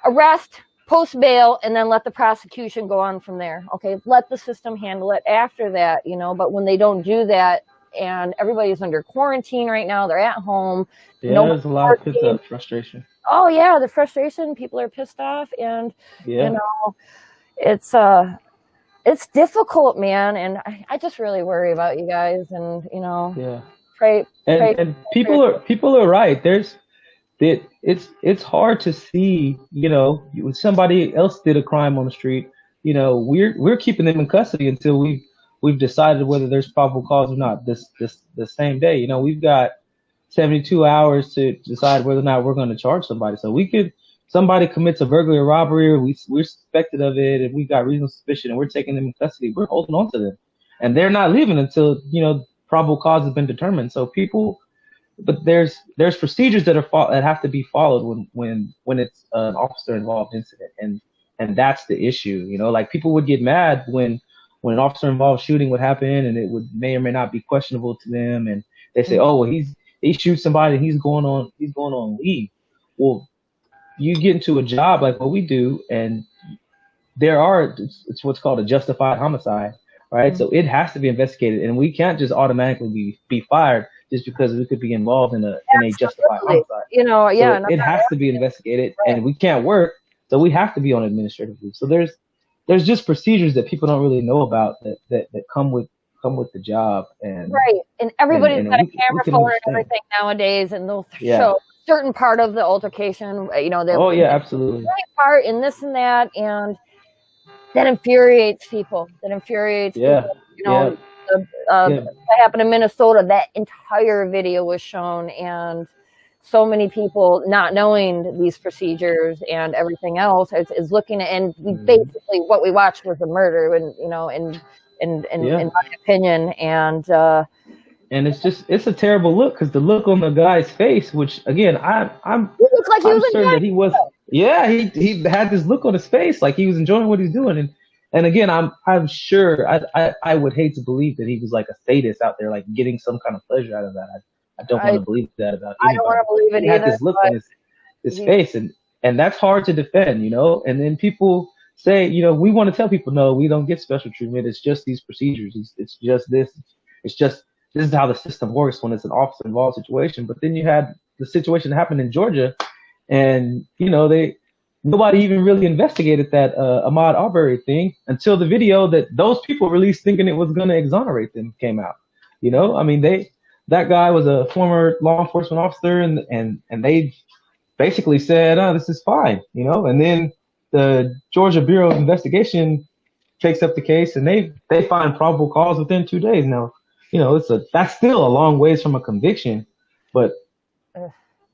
arrest, post bail, and then let the prosecution go on from there. Okay, let the system handle it after that. But when they don't do that, and everybody's under quarantine right now, they're at home. there's a lot of pent Working. up frustration. Oh yeah, the frustration. People are pissed off, and Yeah. it's it's difficult, man. And I just really worry about you guys, and Yeah. pray. And people are right. It's hard to see, when somebody else did a crime on the street, we're keeping them in custody until we've decided whether there's probable cause or not the same day. We've got 72 hours to decide whether or not we're going to charge somebody. So somebody commits a burglary or robbery, or we're suspected of it, and we got reasonable suspicion, and we're taking them in custody. We're holding on to them, and they're not leaving until probable cause has been determined. So but there's procedures that have to be followed when it's an officer involved incident, and that's the issue. Like people would get mad when an officer involved shooting would happen, and it may or may not be questionable to them, and they say, oh well, he shoots somebody, and he's going on leave. Well, you get into a job like what we do, and it's what's called a justified homicide, right? So it has to be investigated, and we can't just automatically be fired just because we could be involved in a justified homicide. Yeah. So it has to be investigated, Right. and we can't work, so we have to be on administrative leave. So there's just procedures that people don't really know about that come with the job, and Right, and everybody's got a we camera can phone and understand. everything nowadays, and they'll Yeah. show certain part of the altercation. Oh yeah, absolutely. Part in this and that, and that infuriates people. Yeah. People. That happened in Minnesota. That entire video was shown, and so many people not knowing these procedures and everything else is looking at, and we basically what we watched was a murder, and in my opinion, and it's a terrible look because the look on the guy's face, which again I'm looks like he was certain that he was. Yeah, he had this look on his face like he was enjoying what he's doing, and again I'm sure I would hate to believe that he was like a sadist out there like getting some kind of pleasure out of that. I don't want to believe that about anybody. I don't want to believe it he either. Had this look on his face, and that's hard to defend, And then people say, we want to tell people, no, we don't get special treatment. It's just these procedures. It's just this. It's just this is how the system works when it's an officer involved situation. But then you had the situation that happened in Georgia, and nobody even really investigated that Ahmaud Arbery thing until the video that those people released thinking it was going to exonerate them came out. I mean, that guy was a former law enforcement officer, and they basically said, oh, this is fine, and then the Georgia Bureau of Investigation takes up the case, and they find probable cause within 2 days. Now, that's still a long ways from a conviction, but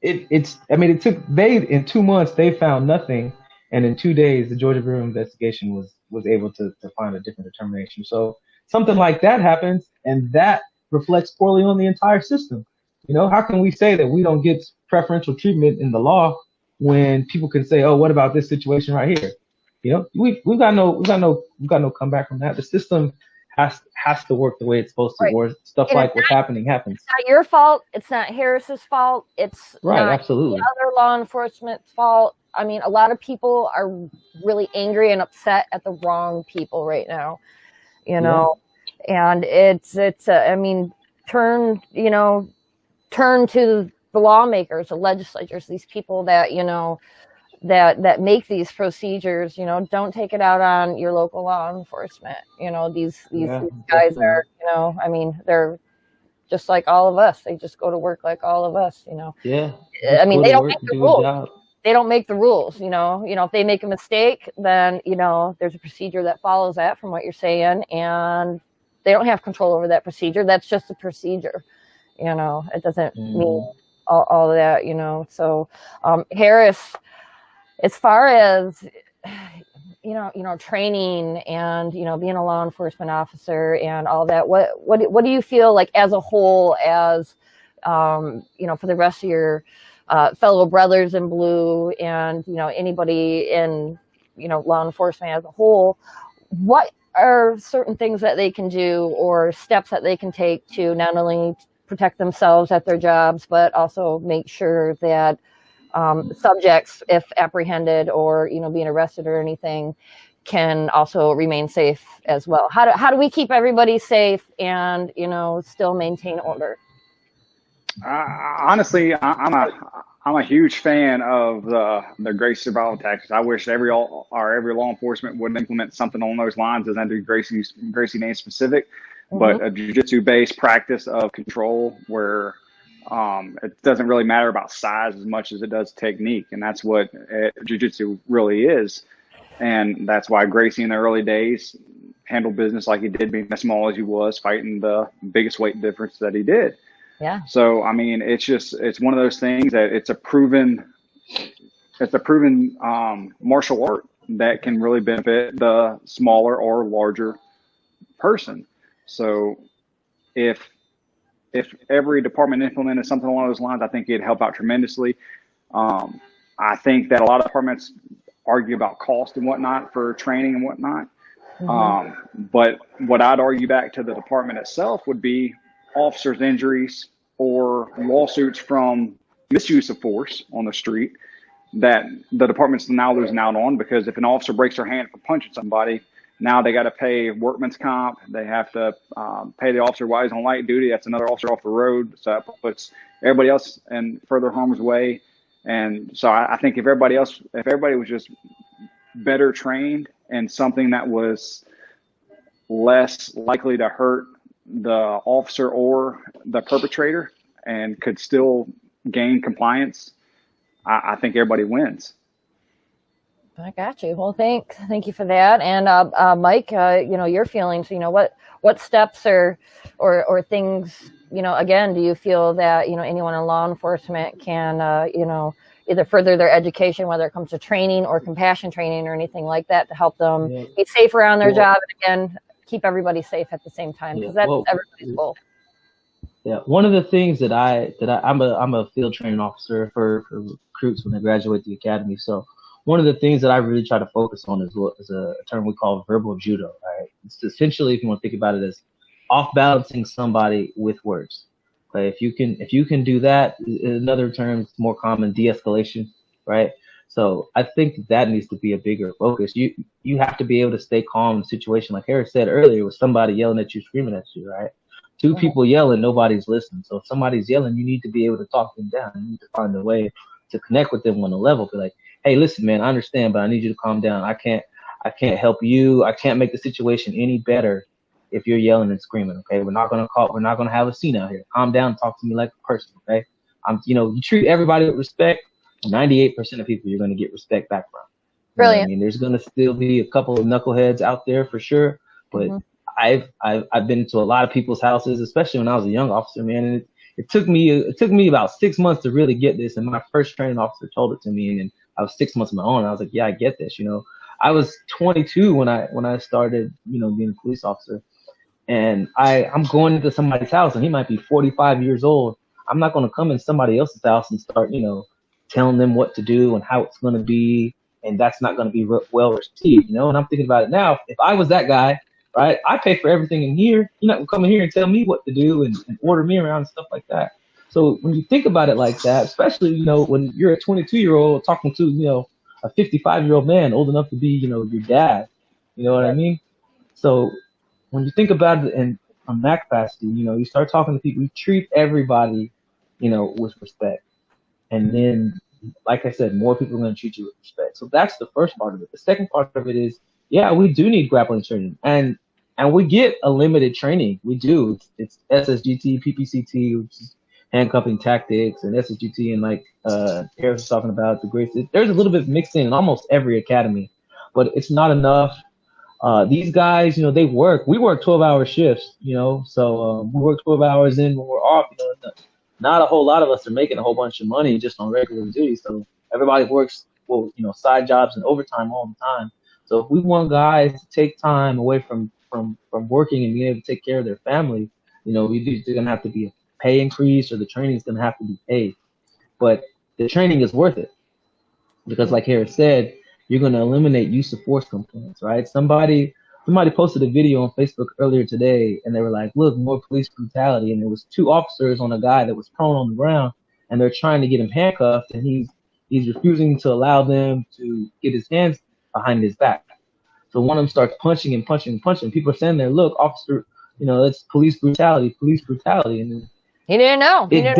it took in 2 months they found nothing, and in 2 days the Georgia Bureau of Investigation was able to find a different determination. So something like that happens, and that reflects poorly on the entire system. How can we say that we don't get preferential treatment in the law when people can say, oh, what about this situation right here? We've got no comeback from that. The system has to work the way it's supposed to, Right. or stuff like what's happening happens. It's not your fault. It's not Harris's fault. It's Right, not absolutely. the other law enforcement's fault. I mean, a lot of people are really angry and upset at the wrong people right now, and it's I mean, turn to the lawmakers, the legislators, these people that, that make these procedures, don't take it out on your local law enforcement. These guys definitely. are, I mean, they're just like all of us. They just go to work like all of us, Yeah. I mean, Go they to don't work make and the do a rules. job. They don't make the rules, if they make a mistake, then, there's a procedure that follows that from what you're saying, and they don't have control over that procedure. That's just a procedure. It doesn't mean all of that, So, Harris, as far as, training and, being a law enforcement officer and all that, what do you feel like as a whole, as, for the rest of your fellow brothers in blue and, anybody in, law enforcement as a whole, what are certain things that they can do or steps that they can take to not only protect themselves at their jobs, but also make sure that subjects, if apprehended or, being arrested or anything, can also remain safe as well? How do we keep everybody safe and, still maintain order? Honestly, I'm a huge fan of the Gracie survival tactics. I wish every law enforcement would implement something along those lines. Doesn't have to be Gracie name specific, but a jiu-jitsu based practice of control where it doesn't really matter about size as much as it does technique, and that's what jiu-jitsu really is. And that's why Gracie in the early days handled business like he did, being as small as he was, fighting the biggest weight difference that he did. Yeah. So, I mean, it's one of those things that it's a proven martial art that can really benefit the smaller or larger person. So if every department implemented something along those lines, I think it'd help out tremendously. I think that a lot of departments argue about cost and whatnot for training and whatnot. But what I'd argue back to the department itself would be officers' injuries or lawsuits from misuse of force on the street that the department's now losing out on, because if an officer breaks their hand for punching somebody, now they got to pay workman's comp. They have to pay the officer while he's on light duty. That's another officer off the road. So that puts everybody else in further harm's way. And so I think if everybody was just better trained and something that was less likely to hurt the officer or the perpetrator and could still gain compliance, I think everybody wins. I got you. Well, thank you for that. And Mike, your feelings. What steps or things, again, do you feel that anyone in law enforcement can either further their education, whether it comes to training or compassion training or anything like that, to help them be safe around their job, and again, keep everybody safe at the same time, because that's everybody's goal. Yeah, one of the things that I'm a field training officer for recruits when they graduate the academy. So one of the things that I really try to focus on is a term we call verbal judo. Right? It's essentially, if you want to think about it, as off balancing somebody with words. Okay, if you can do that, in another term, it's more common, de-escalation. Right. So I think that needs to be a bigger focus. You have to be able to stay calm in a situation, like Harris said earlier, with somebody yelling at you, screaming at you, right? Two people yelling, nobody's listening. So if somebody's yelling, you need to be able to talk them down. You need to find a way to connect with them on a level. Be like, hey, listen, man, I understand, but I need you to calm down. I can't help you. I can't make the situation any better if you're yelling and screaming. Okay, we're not gonna have a scene out here. Calm down and talk to me like a person. Okay, you treat everybody with respect. 98% of people you're going to get respect back from. Brilliant. I mean, there's going to still be a couple of knuckleheads out there for sure, but I've been to a lot of people's houses, especially when I was a young officer, man. And it took me about 6 months to really get this. And my first training officer told it to me, and I was 6 months on my own. And I was like, yeah, I get this. I was 22 when I started, being a police officer, and I'm going into somebody's house, and he might be 45 years old. I'm not going to come in somebody else's house and start, telling them what to do and how it's going to be, and that's not going to be well received, And I'm thinking about it now. If I was that guy, right, I pay for everything in here. You're not going to come in here and tell me what to do and order me around and stuff like that. So when you think about it like that, especially, when you're a 22-year-old talking to, a 55-year-old man old enough to be, your dad, you know what I mean? So when you think about it from that capacity, you start talking to people, you treat everybody with respect. And then, like I said, more people are going to treat you with respect. So that's the first part of it. The second part of it is, yeah, we do need grappling training, and we get a limited training. We do. It's SSGT, PPCT, which is handcuffing tactics, and SSGT, and like Harris was talking about the greats. There's a little bit mixed in almost every academy, but it's not enough. These guys, they work. We work 12-hour shifts, so we work 12 hours in when we're off. Not a whole lot of us are making a whole bunch of money just on regular duty. So everybody works, side jobs and overtime all the time. So if we want guys to take time away from working and being able to take care of their family, there's going to have to be a pay increase, or the training is going to have to be paid. But the training is worth it because, like Harris said, you're going to eliminate use of force complaints, right? Somebody posted a video on Facebook earlier today, and they were like, look, more police brutality. And there was 2 officers on a guy that was prone on the ground, and they're trying to get him handcuffed, and he's refusing to allow them to get his hands behind his back. So one of them starts punching and punching and punching. People are saying there, look, officer, it's police brutality. And he didn't know. It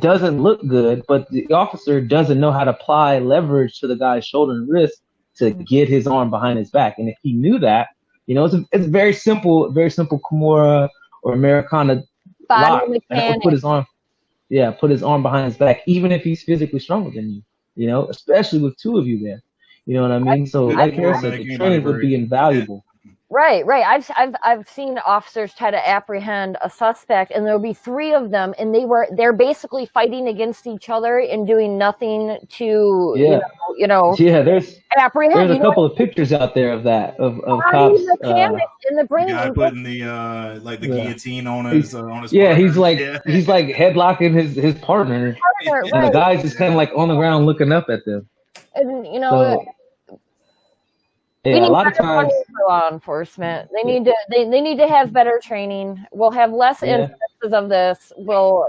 doesn't look good, but the officer doesn't know how to apply leverage to the guy's shoulder and wrist to get his arm behind his back. And if he knew that, it's very simple Kimura or Americana lock, and put his arm behind his back, even if he's physically stronger than you, especially with 2 of you there. You know what I mean? So like Harris said, the training would be invaluable. Right. I've seen officers try to apprehend a suspect, and there'll be 3 of them, and they're basically fighting against each other and doing nothing to apprehend. There's a couple of pictures out there of that of cops in the brain. The guy putting the guillotine on his partner. He's like headlocking his partner, and the guy's just kind of like on the ground looking up at them. And we need a lot of times for law enforcement. They need to have better training. We'll have less instances of this. We'll,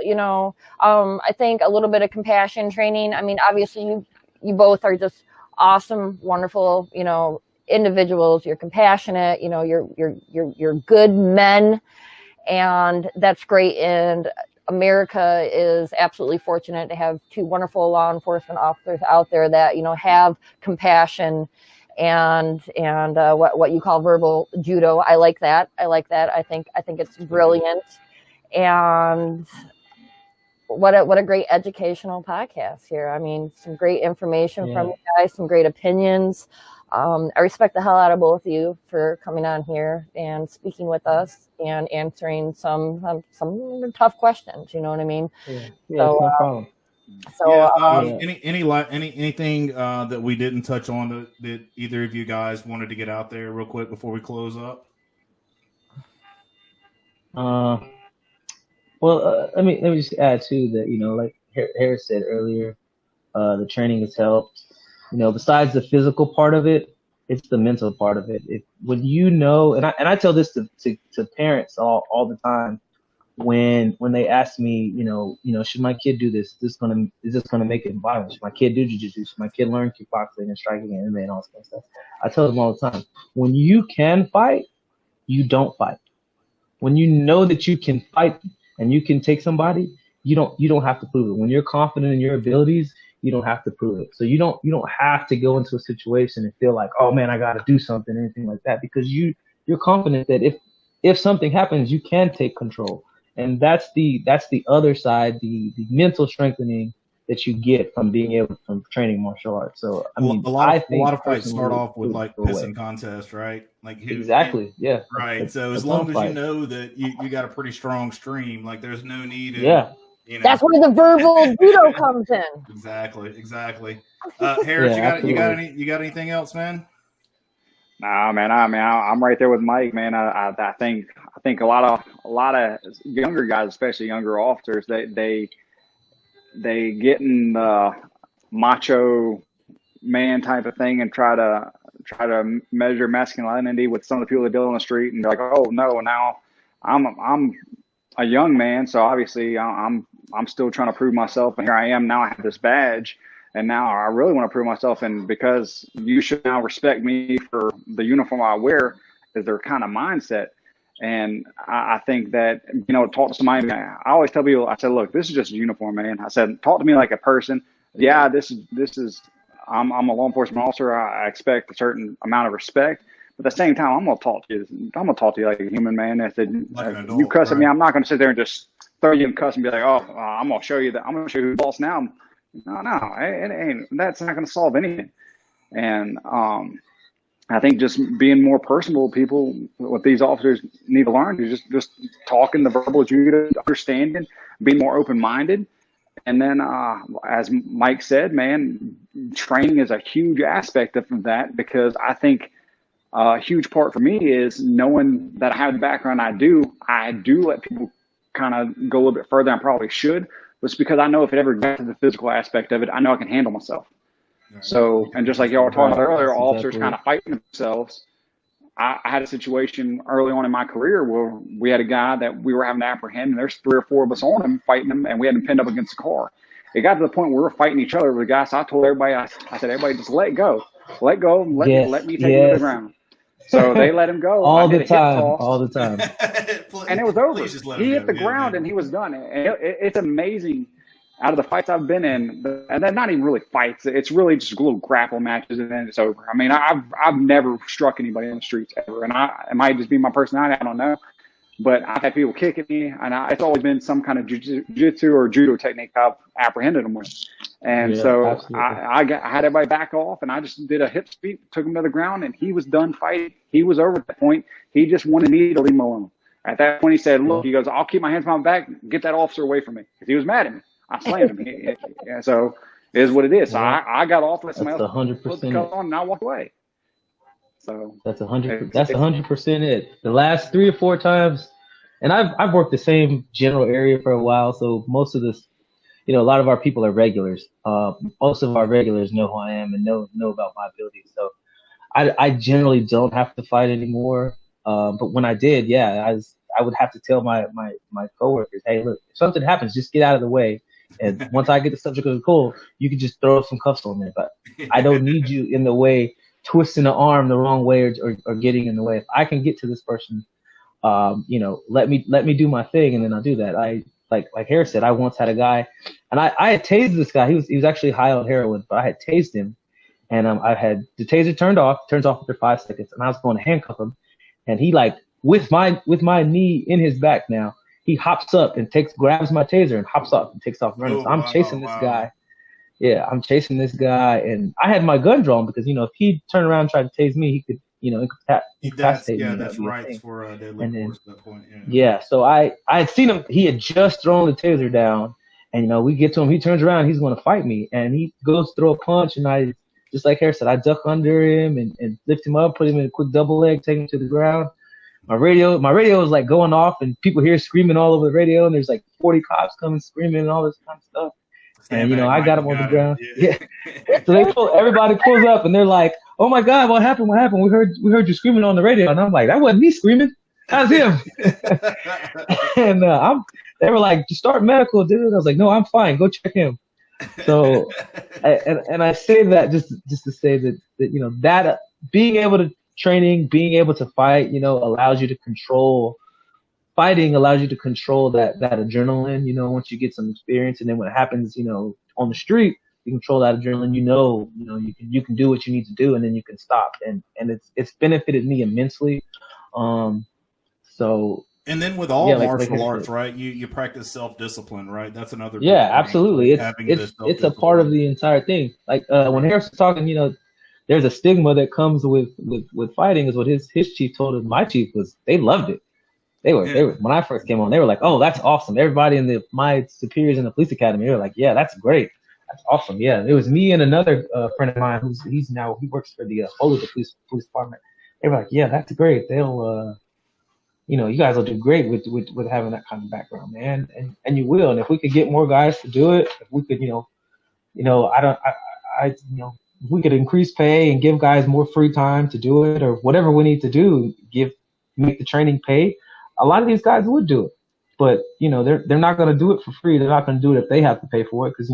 I think a little bit of compassion training. I mean, obviously you both are just awesome, wonderful, individuals. You're compassionate, you're good men, and that's great. And America is absolutely fortunate to have 2 wonderful law enforcement officers out there that, have compassion and what you call verbal judo. I like that. I think it's brilliant. And what a great educational podcast here. I mean, some great information from you guys, some great opinions. I respect the hell out of both of you for coming on here and speaking with us and answering some tough questions. You know what I mean? No problem. Anything that we didn't touch on that either of you guys wanted to get out there real quick before we close up? Let me just add too that like Harris said earlier, the training has helped. Besides the physical part of it, it's the mental part of it. When and I tell this to parents all the time. When they ask me, should my kid do this? Is this gonna make it violent? Should my kid do jiu-jitsu? Should my kid learn kickboxing and striking and MMA and all this kind of stuff? I tell them all the time, when you can fight, you don't fight. When you know that you can fight and you can take somebody, you don't have to prove it. When you're confident in your abilities, you don't have to prove it. So you don't have to go into a situation and feel like, oh man, I got to do something, anything like that, because you're confident that if something happens, you can take control. And that's the other side, the mental strengthening that you get from training martial arts. So I mean, a lot of fights start off with like pissing contests, right? Exactly, yeah. Right. So as long as you know that you got a pretty strong stream, like there's no need. That's where the verbal judo comes in. Exactly. Harris, you got anything else, man? Nah, man. I'm right there with Mike, man. I think a lot of younger guys, especially younger officers, they get in the macho man type of thing and try to measure masculinity with some of the people that deal on the street, and they're like, oh no, now I'm a young man, so obviously I'm still trying to prove myself, and here I am now. I have this badge. And now I really want to prove myself, and because you should now respect me for the uniform I wear, is their kind of mindset. And I think that, talk to somebody. I always tell people, I said, look, this is just a uniform, man. I said, talk to me like a person. Yeah, this is. I'm a law enforcement officer. I expect a certain amount of respect. But at the same time, I'm gonna talk to you like a human, man. I said, Like an adult, you cuss at me, right? I'm not gonna sit there and just throw you in cuss and be like, oh, I'm gonna show you that. I'm gonna show you who's boss now. No, it ain't. That's not gonna solve anything. And I think just being more personable with people, what these officers need to learn is just talking the verbal adjudicator, understanding, being more open-minded. And then, as Mike said, man, training is a huge aspect of that, because I think a huge part for me is knowing that I have the background I do let people kind of go a little bit further than I probably should. But it's because I know if it ever got to the physical aspect of it, I know I can handle myself. So, and just like y'all were talking about earlier, officers kind of fighting themselves. I had a situation early on in my career where we had a guy that we were having to apprehend, and there's 3 or 4 of us on him fighting him, and we had him pinned up against the car. It got to the point where we were fighting each other with the guy. So I told everybody, I said, everybody just let go, and let me take him to the ground. So they let him go. all the time. And it was over. He hit the ground and he was done. And it's amazing. Out of the fights I've been in, and they're not even really fights. It's really just little grapple matches, and then it's over. I mean, I've never struck anybody in the streets ever, and it might just be my personality. I don't know, but I've had people kick at me, and it's always been some kind of jiu-jitsu or judo technique I've apprehended them with. And so I had everybody back off, and I just did a hip sweep, took him to the ground, and he was done fighting. He was over at that point. He just wanted me to leave him alone. At that point, he said, "Look," he goes, "I'll keep my hands behind my back. Get that officer away from me," because he was mad at me. I slammed him. So it is what it is. So I got off, let somebody else put the coat on, and I walked away. So that's 100%. That's 100% it. The last 3 or 4 times, and I've worked the same general area for a while. So most of this, a lot of our people are regulars. Most of our regulars know who I am and know about my abilities. So I generally don't have to fight anymore. But when I did, I would have to tell my coworkers, hey, look, if something happens, just get out of the way. And once I get the subject of the call, you can just throw some cuffs on me. But I don't need you in the way, twisting the arm the wrong way or getting in the way. If I can get to this person, let me do my thing, and then I'll do that. Like Harris said, I once had a guy, and I had tased this guy. He was actually high on heroin, but I had tased him, and I had the taser turns off after 5 seconds, and I was going to handcuff him, and he with my knee in his back now, he hops up and grabs my taser and hops up and takes off running. So I'm chasing this guy. Yeah, I'm chasing this guy, and I had my gun drawn because if he turned around and tried to tase me, he could incapacitate me. That's right for deadly force at that point. Yeah, so I had seen him. He had just thrown the taser down, and we get to him. He turns around, he's going to fight me, and he goes to throw a punch, and I, just like Harris said, I duck under him and lift him up, put him in a quick double leg, take him to the ground. My radio was going off, and people here screaming all over the radio, and there's 40 cops coming screaming and all this kind of stuff. And I got him on the ground. Yeah. So everybody pulls up, and they're like, "Oh my God, what happened? What happened? We heard you screaming on the radio." And I'm like, "That wasn't me screaming. That was him." And they were like, "Just start medical, dude." I was like, "No, I'm fine. Go check him." So, and I say that just to say that that being able to training, being able to fight, allows you to control. Fighting allows you to control that adrenaline, once you get some experience, and then when it happens, on the street, you control that adrenaline. You can do what you need to do, and then you can stop, and it's benefited me immensely. So. And then with all martial arts, right? You practice self-discipline, right? That's another. Yeah, absolutely. It's a part of the entire thing. Like when Harris was talking, there's a stigma that comes with fighting. Is what his chief told him. My chief was they loved it. They were when I first came on. They were like, "Oh, that's awesome!" Everybody in my superiors in the police academy, they were like, "Yeah, that's great. That's awesome." Yeah, it was me and another friend of mine he works for the Boulder police department. They were like, "Yeah, that's great. They'll you guys will do great with having that kind of background, man, and you will. And if we could get more guys to do it, if we could, if we could increase pay and give guys more free time to do it, or whatever we need to do, make the training pay, a lot of these guys would do it. But they're not going to do it for free. They're not going to do it if they have to pay for it, because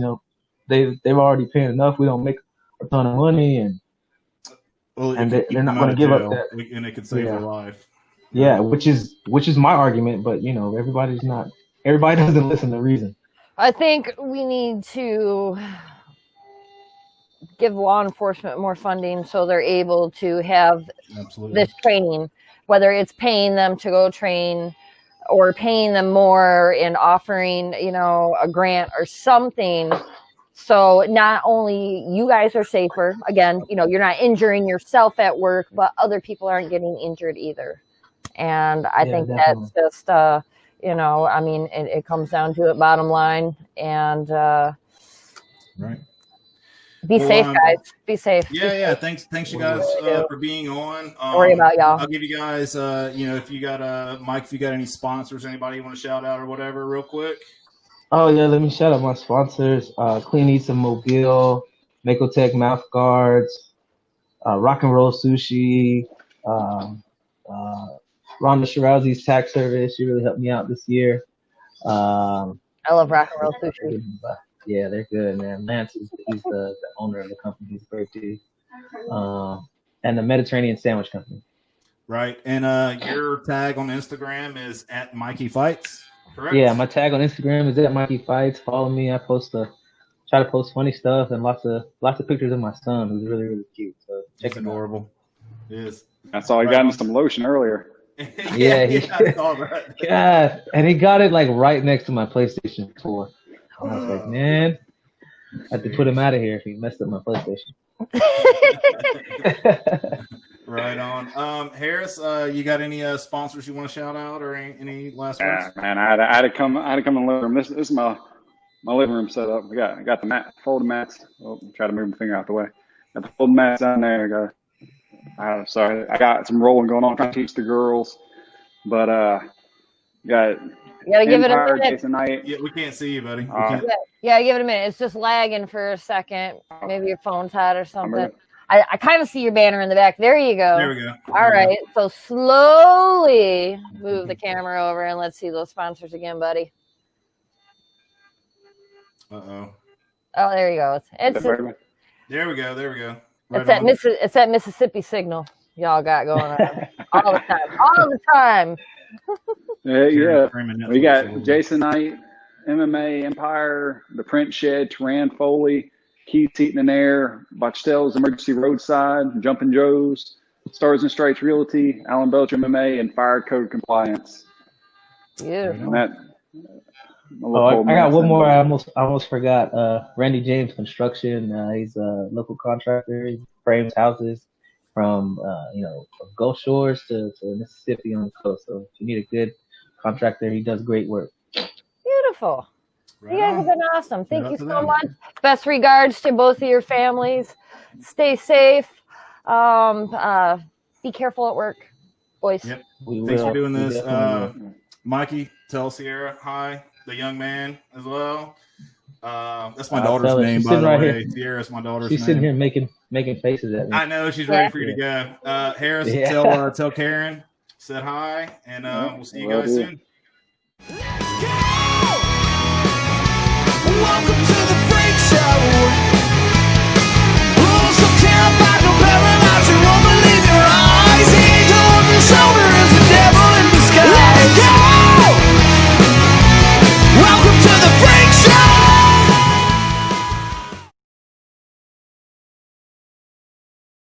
they're already paying enough. We don't make a ton of money, and they're not going to give up that. And it could save their life. Yeah, which is my argument, but everybody doesn't listen to reason. I think we need to give law enforcement more funding so they're able to have this training, whether it's paying them to go train or paying them more and offering, a grant or something. So not only you guys are safer, again, you're not injuring yourself at work, but other people aren't getting injured either. And I think definitely. That's just, it comes down to it, bottom line. And right. Be safe, guys. Be safe. Yeah. Thanks you guys for being on. Don't worry about y'all. I'll give you guys, if you got Mike, if you got any sponsors, anybody you want to shout out or whatever, real quick. Oh yeah, let me shout out my sponsors: Clean Eats and Mobile, Makotech Mouth Guards, Rock and Roll Sushi, Rhonda Shirazzi's tax service. She really helped me out this year. I love Rock and Roll Sushi. Yeah, they're good, man. Lance he's the owner of the company. He's great too. And the Mediterranean Sandwich Company. Right. And your tag on Instagram is at Mikey Fights, correct? Yeah, my tag on Instagram is at Mikey Fights. Follow me. I try to post funny stuff and lots of pictures of my son, who's really, really cute. So check it out. Adorable. It is. I saw he got him some lotion earlier. Yeah, God, and he got it like right next to my PlayStation 4. I was like, man, I had to put him out of here if he messed up my PlayStation. Right on. Harris, you got any sponsors you want to shout out or any last words? Man, I had to come in the living room. This is my living room set up. I got the folding mats. Oh, try to move my finger out the way. Got the folding mats down there. Sorry, I got some rolling going on. Trying to teach the girls, but got. You gotta give it a minute. Jason Knight. Yeah, we can't see you, buddy. Yeah, give it a minute. It's just lagging for a second. Maybe your phone's hot or something. I kind of see your banner in the back. There you go. There we go. All right. So slowly move the camera over and let's see those sponsors again, buddy. Uh-oh. Oh, there you go. There we go. Right it's that Mississippi signal y'all got going on all the time. Yeah. We got Jason Knight, MMA Empire, The Print Shed, Taran Foley, Keith Eaton and Air, Botchel's Emergency Roadside, Jumpin' Joe's, Stars and Stripes Realty, Alan Belcher MMA, and Fire Code Compliance. Beautiful. I got one more. I almost forgot. Randy James Construction. He's a local contractor. He frames houses from Gulf Shores to Mississippi on the coast. So if you need a good contractor, he does great work. Beautiful. Right. You guys have been awesome. Thank you so much. Best regards to both of your families. Stay safe. Be careful at work, boys. Yep. Thanks for doing this. Mikey, tell Sierra hi. The young man as well. That's my daughter's name, by the way. Sierra's my daughter's name. She's sitting here making faces at me. I know she's ready for you to go. Harris, tell Karen said hi, and we'll see you guys soon. Welcome to the